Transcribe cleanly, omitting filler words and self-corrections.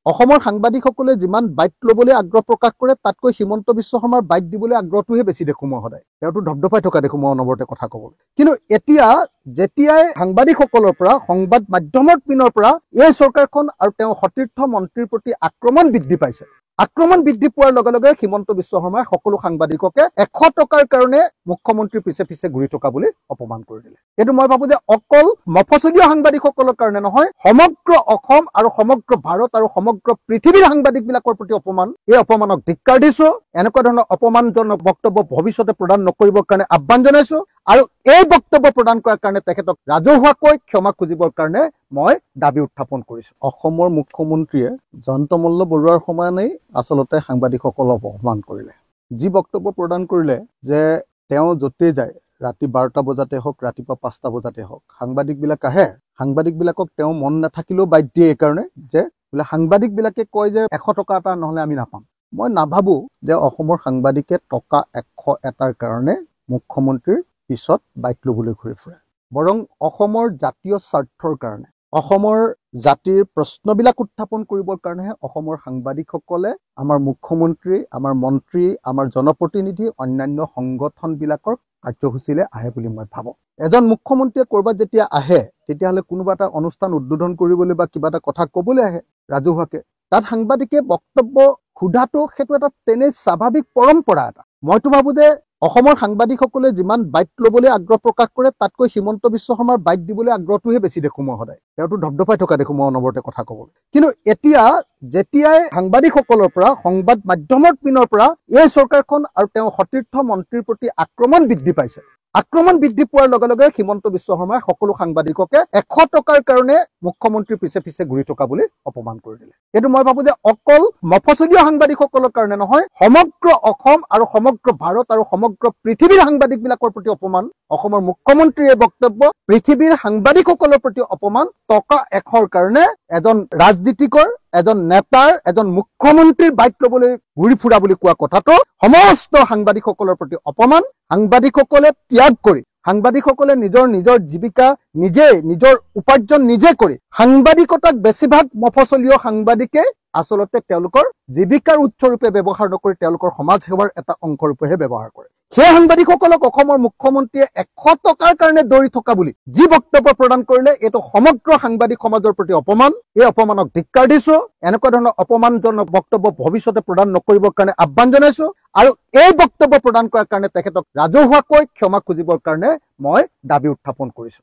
অসমৰ সাংবাদিকসকলে যিমান বাইট ল'বলৈ আগ্ৰহ প্ৰকাশ কৰে তাতকৈ হিমন্ত বিশ্ব শৰ্মাৰ বাইট দিবলৈ আগ্ৰহটোহে বেছি দেখো মই সদায়। তেওঁতো ধপধপাই থকা দেখো মই অনবৰতে কথা ক'বলৈ। কিন্তু এতিয়া যেতিয়াই সাংবাদিকসকলৰ পৰা সংবাদ মাধ্যমৰ পিনৰ পৰা এই চৰকাৰখন আৰু তেওঁ সতীৰ্থ মন্ত্ৰীৰ প্ৰতি আক্ৰমণ বৃদ্ধি পাইছে, আক্ৰমণ বৃদ্ধি পোৱাৰ লগে লগে হিমন্ত বিশ্ব শৰ্মাই সকলো সাংবাদিককে 100 টকাৰ কাৰণে মুখ্যমন্ত্ৰীৰ পিছে পিছে ঘূৰি থকা বুলি অপমান কৰি দিলে। এইটো মই ভাবো যে অকল মফচলীয়া সাংবাদিকসকলৰ কাৰণে নহয়, সমগ্ৰ অসম আৰু সমগ্ৰ ভাৰত আৰু সমগ্ৰ পৃথিৱীৰ সাংবাদিকবিলাকৰ প্ৰতি অপমান। এই অপমানক ধিক্কাৰ দিছো। এনেকুৱা ধৰণৰ অপমানজনক বক্তব্য ভৱিষ্যতে প্ৰদান নকৰিবৰ কাৰণে আহ্বান জনাইছো আৰু এই বক্তব্য প্ৰদান কৰাৰ কাৰণে তেখেতক ৰাজহুৱাকৈ ক্ষমা খুজিবৰ কাৰণে মই দাবী উত্থাপন কৰিছো। অসমৰ মুখ্যমন্ত্ৰীয়ে জয়ন্ত মল্ল বৰুৱাৰ সমানেই আচলতে সাংবাদিকসকলক অপমান কৰিলে। যি বক্তব্য প্ৰদান কৰিলে যে তেওঁ য'তেই যায়, ৰাতি 12টা বজাতে হওক, ৰাতিপুৱা 5টা বজাতে হওক, সাংবাদিকবিলাক আহে, সাংবাদিকবিলাকক তেওঁ মন নাথাকিলেও বাইট দিয়ে এইকাৰণে যে বোলে সাংবাদিকবিলাকে কয় যে 100 টকা এটা নহ'লে আমি নাপাম। মই নাভাবো যে অসমৰ সাংবাদিকে টকা 100 এটাৰ কাৰণে মুখ্যমন্ত্ৰীৰ পিছত বাইট ল'বলৈ ঘূৰি ফুৰে। বৰং অসমৰ জাতীয় স্বাৰ্থৰ কাৰণে, অসমৰ জাতিৰ প্ৰশ্নবিলাক উত্থাপন কৰিবৰ কাৰণেহে অসমৰ সাংবাদিকসকলে আমাৰ মুখ্যমন্ত্ৰী, আমাৰ মন্ত্ৰী, আমাৰ জনপ্ৰতিনিধি, অন্যান্য সংগঠনবিলাকৰ কাৰ্যসূচীলৈ আহে বুলি মই ভাবোঁ। এজন মুখ্যমন্ত্ৰীয়ে ক'ৰবাত যেতিয়া আহে তেতিয়াহ'লে কোনোবা এটা অনুষ্ঠান উদ্বোধন কৰিবলৈ বা কিবা এটা কথা ক'বলৈ আহে ৰাজহুৱাকে, তাত সাংবাদিকে বক্তব্য সোধাটো সেইটো এটা তেনেই স্বাভাৱিক পৰম্পৰা এটা। মইতো ভাবোঁ যে অসমৰ সাংবাদিকসকলে যিমান বাইট ল'বলৈ আগ্ৰহ প্ৰকাশ কৰে তাতকৈ হিমন্ত বিশ্ব শৰ্মাৰ বাইট দিবলৈ আগ্ৰহটোহে বেছি দেখো মই সদায়। তেওঁতো ধপধপাই থকা দেখো মই অনবৰতে কথা ক'বলৈ। কিন্তু এতিয়া যেতিয়াই সাংবাদিকসকলৰ পৰা সংবাদ মাধ্যমৰ পিনৰ পৰা এই চৰকাৰখন আৰু তেওঁ সতীৰ্থ মন্ত্ৰীৰ প্ৰতি আক্ৰমণ বৃদ্ধি পাইছে, আক্ৰমণ বৃদ্ধি পোৱাৰ লগে লগে হিমন্ত বিশ্ব শৰ্মাই সকলো সাংবাদিককে 100 টকাৰ কাৰণে মুখ্যমন্ত্ৰীৰ পিছে পিছে ঘূৰি থকা বুলি অপমান কৰি দিলে। এইটো মই ভাবো যে অকল মফচলীয়া সাংবাদিকসকলৰ কাৰণে নহয়, সমগ্ৰ অসম আৰু সমগ্ৰ ভাৰত আৰু সমগ্ৰ পৃথিৱীৰ সাংবাদিকবিলাকৰ প্ৰতি অপমান। অসমৰ মুখ্যমন্ত্ৰীৰ এই বক্তব্য পৃথিৱীৰ সাংবাদিকসকলৰ প্ৰতি অপমান। টকা 100ৰ কাৰণে এজন ৰাজনীতিকৰ, এজন নেতাৰ, এজন মুখ্যমন্ত্ৰীৰ বাইট ল'বলৈ ঘূৰি ফুৰা বুলি কোৱা কথাটো সমস্ত সাংবাদিকসকলৰ প্ৰতি অপমান। সাংবাদিকসকলে ত্যাগ কৰি, সাংবাদিকসকলে নিজৰ জীৱিকা নিজে, নিজৰ উপাৰ্জন নিজে কৰি, সাংবাদিকতাক বেছিভাগ মফচলীয় সাংবাদিকে আচলতে তেওঁলোকৰ জীৱিকাৰ উৎসৰূপে ব্যৱহাৰ নকৰি তেওঁলোকৰ সমাজ সেৱাৰ এটা অংশৰূপেহে ব্যৱহাৰ কৰে। সেই সাংবাদিকসকলক অসমৰ মুখ্যমন্ত্ৰীয়ে 100 টকাৰ কাৰণে দৌৰি থকা বুলি যি বক্তব্য প্ৰদান কৰিলে, এইটো সমগ্ৰ সাংবাদিক সমাজৰ প্ৰতি অপমান। এই অপমানক ধিক্কাৰ দিছো। এনেকুৱা ধৰণৰ অপমানজনক বক্তব্য ভৱিষ্যতে প্ৰদান নকৰিবৰ কাৰণে আহ্বান জনাইছো আৰু এই বক্তব্য প্ৰদান কৰাৰ কাৰণে তেখেতক ৰাজহুৱাকৈ ক্ষমা খুজিবৰ কাৰণে মই দাবী উত্থাপন কৰিছো।